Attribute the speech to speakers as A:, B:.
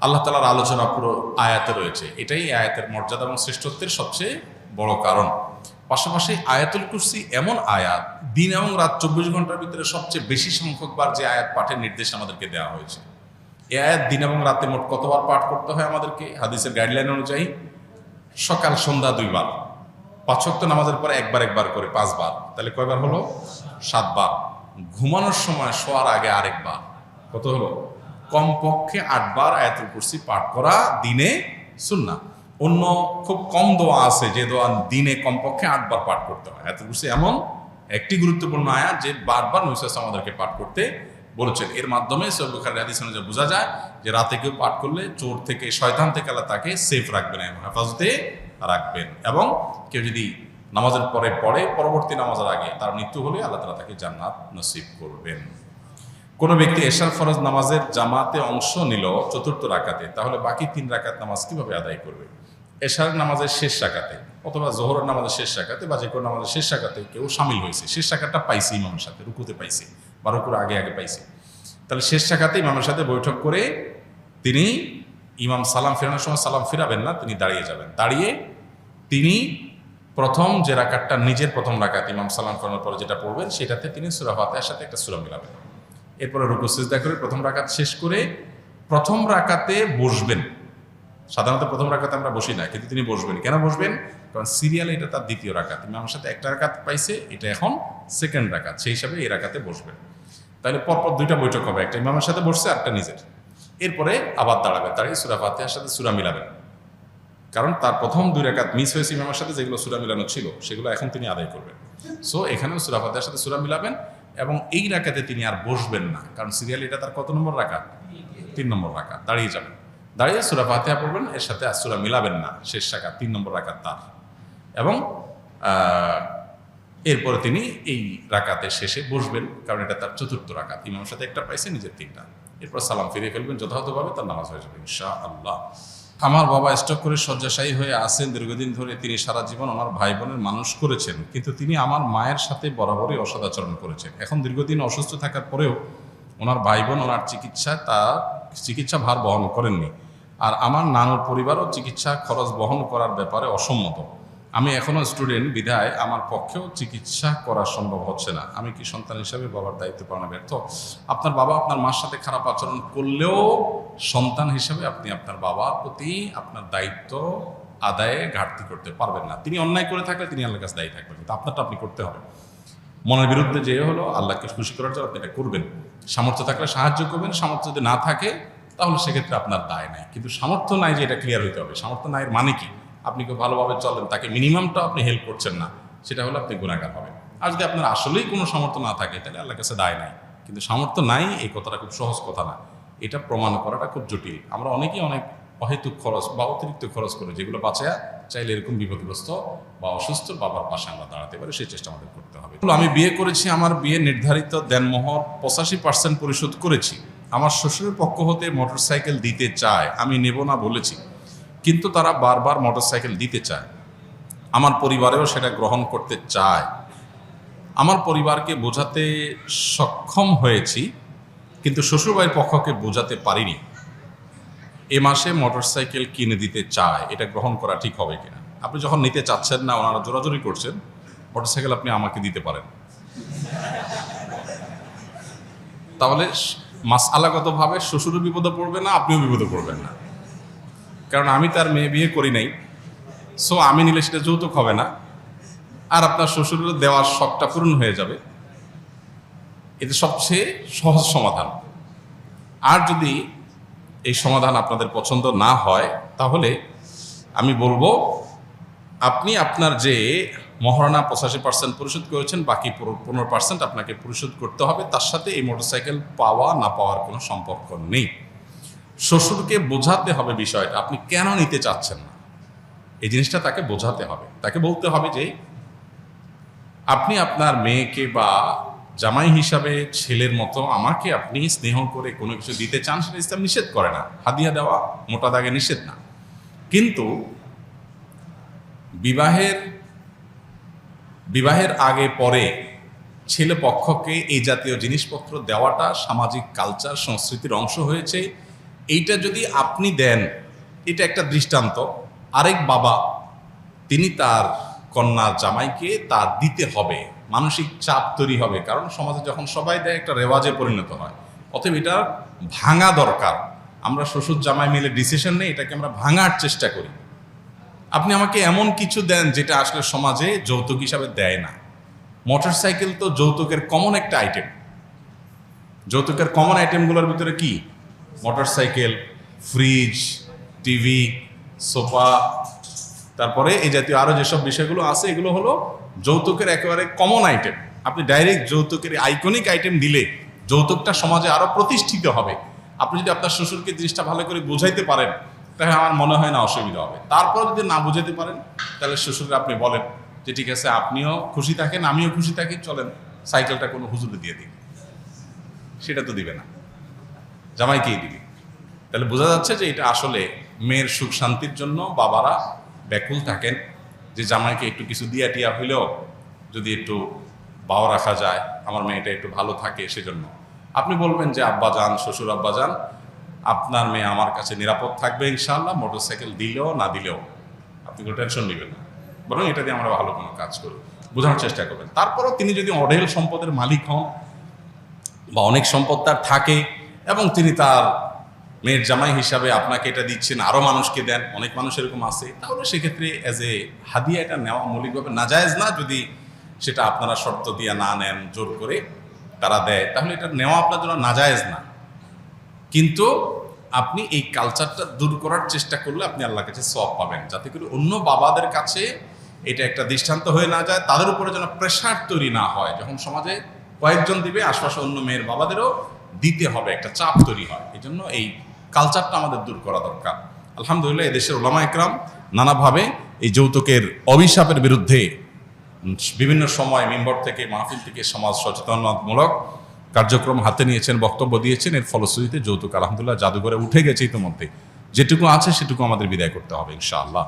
A: আল্লাহ তাআলার আলোচনা পুরো আয়াতে রয়েছে। এটাই আয়াতের মর্যাদা এবং শ্রেষ্ঠত্বের সবচেয়ে বড় কারণ। পাশাপাশি আয়াতুল কুরসি এমন আয়াত, দিন এবং রাত 24 ঘন্টার ভিতরে সবচেয়ে বেশি সংখ্যকবার যে আয়াত পাঠের নির্দেশ আমাদেরকে দেওয়া হয়েছে। এই আয়াত দিন এবং রাতে মোট কতবার পাঠ করতে হয় আমাদেরকে? হাদিসের গাইডলাইন অনুযায়ী সকাল সন্ধ্যা 2 বার, 5 ওয়াক্ত নামাজের পরে একবার করে 5 বার, তাহলে কয়বার হলো? 7 বার। ঘুমানোর সময় শোয়ার আগে আরেকবার, কত হলো? কমপক্ষে 8 বার আয়াতুল কুরসি পাঠ করা দিনে সুন্নাহ। অন্য খুব কম দোয়া আছে যে দোয়া দিনে কমপক্ষে 8 বার পাঠ করতে হয়। আয়াতুল কুরসি এমন একটি গুরুত্বপূর্ণ আয়াত যে বারবার নবী সাল্লাল্লাহু আলাইহি ওয়াসাল্লাম আমাদেরকে পাঠ করতে বলেছেন। এর মাধ্যমে সহিহ বুখারীর হাদিস অনুযায়ী বোঝা যায় যে রাতে কেউ পাঠ করলে চোর থেকে, শয়তান থেকে আল্লাহ তাকে সেফ রাখবেন এবং হেফাজতে রাখবেন। এবং কেউ যদি নামাজের পরে পড়ে, পরবর্তী নামাজের আগে তার মৃত্যু হলে আল্লাহ তাআলা তাকে জান্নাত নসিব করবেন। কোনো ব্যক্তি এশার ফরজ নামাজের জামাতে অংশ নিল 4র্থ রাকাতে, তাহলে বাকি 3 রাকাত নামাজ কিভাবে আদায় করবে? এশার নামাজের শেষ রাকাতে অথবা জোহরের নামাজের শেষ রাকাতে বা যে কোনো নামাজের শেষ রাকাতে কেউ শামিল হয়েছে, শেষ রাকাতটা পাইছে ইমামের সাথে, রুকুতে পাইছে বা রুকুর আগে পাইছে, তাহলে শেষ রাকাতে ইমামের সাথে বৈঠক করে তিনি ইমাম সালাম ফেরানোর সময় সালাম ফিরাবেন না, তিনি দাঁড়িয়ে যাবেন। দাঁড়িয়ে তিনি প্রথম যে রাকাতটা নিজের প্রথম রাকাত ইমাম সালাম ফেরানোর পরে যেটা পড়বেন সেটাতে তিনি সূরা ফাতিহার সাথে একটা সূরা মিলাবেন। এরপরে রুকু সিজদা করে প্রথম রাকাত শেষ করে প্রথম রাকাতে বসবেন। সাধারণত প্রথম রাকাতে আমরা বসি না, কিন্তু তিনি বসবেন। কেন বসবেন? কারণ সিরিয়ালে এটা তার দ্বিতীয় রাকাত, ইমামের সাথে একটা রাকাত পাইছে, এটা এখন সেকেন্ড রাকাত, সেই হিসাবে এই রাকাতে বসবেন। তাহলে পরপর 2টা বৈঠক হবে, একটা ইমামের সাথে বসছে, একটা নিজের। এরপরে আবার দাঁড়াবেন, দাঁড়িয়ে সূরা ফাতিহার সাথে সূরা মিলাবেন। কারণ তার প্রথম 2 রাকাত মিস হয়েছে ইমামের সাথে, যেগুলো সূরা মিলানো ছিল সেগুলো এখন তিনি আদায় করবেন। সো এখানেও সূরা ফাতিহার সাথে সূরা মিলাবেন এবং এই রাকাতে তিনি আর বসবেন না, কারণ সিরিয়াল এটা তার কত নম্বর রাকাত? 3 নম্বর রাকাত। দাঁড়িয়ে যাবেন, দাঁড়িয়ে সূরা ফাতিহা পড়বেন, এর সাথে আর সূরা মিলাবেন না, শেষ রাকাত 3 নম্বর রাকাত তার। এবং এরপরে তিনি এই রাকাতের শেষে বসবেন, কারণ এটা তার 4র্থ রাকাত, ইমামের সাথে একটা পাইছে, নিজের 3টা। এরপর সালাম ফিরিয়ে ফেলবেন, যথাযথভাবে তার নামাজ হয়ে যাবে ইনশাআল্লাহ। আমার বাবা স্ট্রোক করে শয্যাশায়ী হয়ে আছেন দীর্ঘদিন ধরে। তিনি সারা জীবন আমার ভাই বোনের মানুষ করেছেন, কিন্তু তিনি আমার মায়ের সাথে বরাবরই অসদাচরণ করেছেন। এখন দীর্ঘদিন অসুস্থ থাকার পরেও ওনার ভাই বোন ওনার চিকিৎসা ভার বহন করেননি, আর আমার নানুর পরিবারও চিকিৎসা খরচ বহন করার ব্যাপারে অসম্মত। আমি এখনও স্টুডেন্ট বিধায় আমার পক্ষেও চিকিৎসা করা সম্ভব হচ্ছে না। আমি কি সন্তান হিসাবে বাবার দায়িত্ব পালনে ব্যর্থ? আপনার বাবা আপনার মার সাথে খারাপ আচরণ করলেও সন্তান হিসাবে আপনি আপনার বাবার প্রতি আপনার দায়িত্ব আদায়ে ঘাটতি করতে পারবেন না। তিনি অন্যায় করে থাকলে তিনি আল্লাহর কাছে দায়ী থাকবেন, কিন্তু আপনারটা আপনি করতে হবে। মনের বিরুদ্ধে যে হলো, আল্লাহকে খুশি করার জন্য আপনি এটা করবেন। সামর্থ্য থাকলে সাহায্য করবেন, সামর্থ্য যদি না থাকে তাহলে সেক্ষেত্রে আপনার দায় নাই। কিন্তু সামর্থ্য নাই যে এটা ক্লিয়ার হইতে হবে। সামর্থ্য নাই এর মানে কি? আপনি কেউ ভালোভাবে চলেন, তাকে মিনিমামটা আপনি হেল্প করছেন না, সেটা হলে আপনি গুনাহগার হবেন। আর যদি আপনার আসলেই কোনো সামর্থ্য না থাকে তাহলে আল্লাহর কাছে দায় নাই। কিন্তু সামর্থ্য নাই এই কথাটা খুব সহজ কথা না, এটা প্রমাণ করাটা খুব জটিল। আমরা অনেকেই অনেক অহেতুক খরচ বা অতিরিক্ত খরচ করে, যেগুলো বাঁচায়া চাইলে এরকম বিপদগ্রস্ত বা অসুস্থ বাবার পাশে আমরা দাঁড়াতে পারি, সেই চেষ্টা আমাদের করতে হবে। আমি বিয়ে করেছি, আমার বিয়ে নির্ধারিত দেনমোহর 85% পরিশোধ করেছি। আমার শ্বশুরের পক্ষ হতে মোটরসাইকেল দিতে চায়, আমি নেব না বলেছি, কিন্তু তারা বারবার মোটরসাইকেল দিতে চায়। আমার পরিবারেও সেটা গ্রহণ করতে চায়। আমার পরিবারকে বোঝাতে সক্ষম হয়েছি, কিন্তু শ্বশুরবাড়ির পক্ষকে বোঝাতে পারিনি। এ মাসে মোটরসাইকেল কিনে দিতে চায়, এটা গ্রহণ করা ঠিক হবে কিনা? আপনি যখন নিতে চাচ্ছেন না, ওনারা জোরাজোরি করছেন, মোটরসাইকেল আপনি আমাকে দিতে পারেন, তাহলে মাসআলাগতভাবে শ্বশুরও বিপদে পড়বে না, আপনিও বিপদে পড়বেন না। কারণ আমি তার মেয়ে বিয়ে করি নাই, সো আমি নিলে সেটা যৌতুক হবে না, আর আপনার শ্বশুরের দেওয়ার শখটা পূরণ হয়ে যাবে। এটা সবচেয়ে সহজ সমাধান। আর যদি এই সমাধান আপনাদের পছন্দ না হয়, তাহলে আমি বলবো আপনি আপনার যে মহারণা 85% পরিশোধ করেছেন, বাকি 15% আপনাকে পরিশোধ করতে হবে। তার সাথে এই মোটরসাইকেল পাওয়া না পাওয়ার কোনো সম্পর্ক নেই। শ্বশুরকে বোঝাতে হবে বিষয়টা, আপনি কেন নিতে চাচ্ছেন না, এই জিনিসটা তাকে বোঝাতে হবে। তাকে বলতে হবে যে আপনি আপনার মেয়েকে বা জামাই হিসাবে ছেলের মতো আমাকে আপনি স্নেহ করে কোনো কিছু দিতে চান, সেটা ইসলাম নিষেধ করে না। হাদিয়া দেওয়া মোটা দাগে নিষেধ না, কিন্তু বিবাহের আগে পরে ছেলে পক্ষকে এই জাতীয় জিনিসপত্র দেওয়াটা সামাজিক কালচার সংস্কৃতির অংশ হয়েছে। এইটা যদি আপনি দেন, এটা একটা দৃষ্টান্ত। আরেক বাবা তিনি তার কন্যার জামাইকে তার দিতে হবে, মানসিক চাপ তৈরি হবে, কারণ সমাজে যখন সবাই দেয় একটা রেওয়াজে পরিণত হয়। অতএব এটা ভাঙা দরকার। আমরা শ্বশুর জামাই মিলে ডিসিশন নেই, এটাকে আমরা ভাঙার চেষ্টা করি। আপনি আমাকে এমন কিছু দেন যেটা আসলে সমাজে যৌতুক হিসাবে দেয় না। মোটরসাইকেল তো যৌতুকের কমন একটা আইটেম। যৌতুকের কমন আইটেমগুলোর ভিতরে কি? মোটরসাইকেল, ফ্রিজ, টিভি, সোফা, তারপরে এই জাতীয় আরও যেসব বিষয়গুলো আছে এগুলো হলো যৌতুকের একেবারে কমন আইটেম। আপনি ডাইরেক্ট যৌতুকের আইকনিক আইটেম দিলে যৌতুকটা সমাজে আরও প্রতিষ্ঠিত হবে। আপনি যদি আপনার শ্বশুরকে জিনিসটা ভালো করে বোঝাইতে পারেন তাহলে আমার মনে হয় না অসুবিধা হবে। তারপর যদি না বুঝাইতে পারেন তাহলে শ্বশুরকে আপনি বলেন যে ঠিক আছে, আপনিও খুশি থাকেন, আমিও খুশি থাকি, চলেন সাইকেলটা কোনো হুজুরে দিয়ে দিই। সেটা তো দিবে না, জামাইকেই দিবি। তাহলে বোঝা যাচ্ছে যে এটা আসলে মেয়ের সুখ শান্তির জন্য বাবারা ব্যাকুল থাকেন, যে জামাইকে একটু কিছু দিয়া টিয়া হইলেও যদি একটু বাও রাখা যায়, আমার মেয়েটা একটু ভালো থাকে। সেজন্য আপনি বলবেন যে আব্বা যান, শ্বশুর আব্বা যান, আপনার মেয়ে আমার কাছে নিরাপদ থাকবে ইনশাআল্লাহ, মোটরসাইকেল দিলেও না দিলেও আপনি কোনো টেনশন নেবেন না, বরং এটা দিয়ে আমরা ভালো কোনো কাজ করি, বোঝানোর চেষ্টা করবেন। তারপরও তিনি যদি অঢেল সম্পদের মালিক হন বা অনেক সম্পদ তার থাকে এবং তিনি তার মেয়ের জামাই হিসাবে আপনাকে এটা দিচ্ছেন, আরও মানুষকে দেন, অনেক মানুষ এরকম আছে, তাহলে সেক্ষেত্রে অ্যাজ এ হাদিয়া এটা নেওয়া মৌলিকভাবে নাজায়েজ না। যদি সেটা আপনারা শর্ত দিয়ে না নেন, জোর করে তারা দেয়, তাহলে এটা নেওয়া আপনার জন্য নাজায়েজ না। কিন্তু আপনি এই কালচারটা দূর করার চেষ্টা করলে আপনি আল্লাহর কাছে সওয়াব পাবেন, যাতে করে অন্য বাবাদের কাছে এটা একটা দৃষ্টান্ত হয়ে না যায়, তাদের উপরে যেন প্রেশার তৈরি না হয়। যখন সমাজে কয়েকজন দিবে, আশপাশে অন্য মেয়ের বাবাদেরও দিতে হবে, একটা চাপ তৈরি হয়। এই জন্য এই কালচারটা আমাদের দূর করা দরকার। আলহামদুলিল্লাহ এদেশের ওলামা একরাম নানাভাবে এই যৌতুকের অভিশাপের বিরুদ্ধে বিভিন্ন সময় মিম্বর থেকে, মাহফিল থেকে সমাজ সচেতনতামূলক কার্যক্রম হাতে নিয়েছেন, বক্তব্য দিয়েছেন। এর ফলশ্রুতিতে যৌতুক আলহামদুলিল্লাহ জাদুঘরে উঠে গেছে ইতিমধ্যে। যেটুকু আছে সেটুকু আমাদের বিদায় করতে হবে ইনশাআল্লাহ।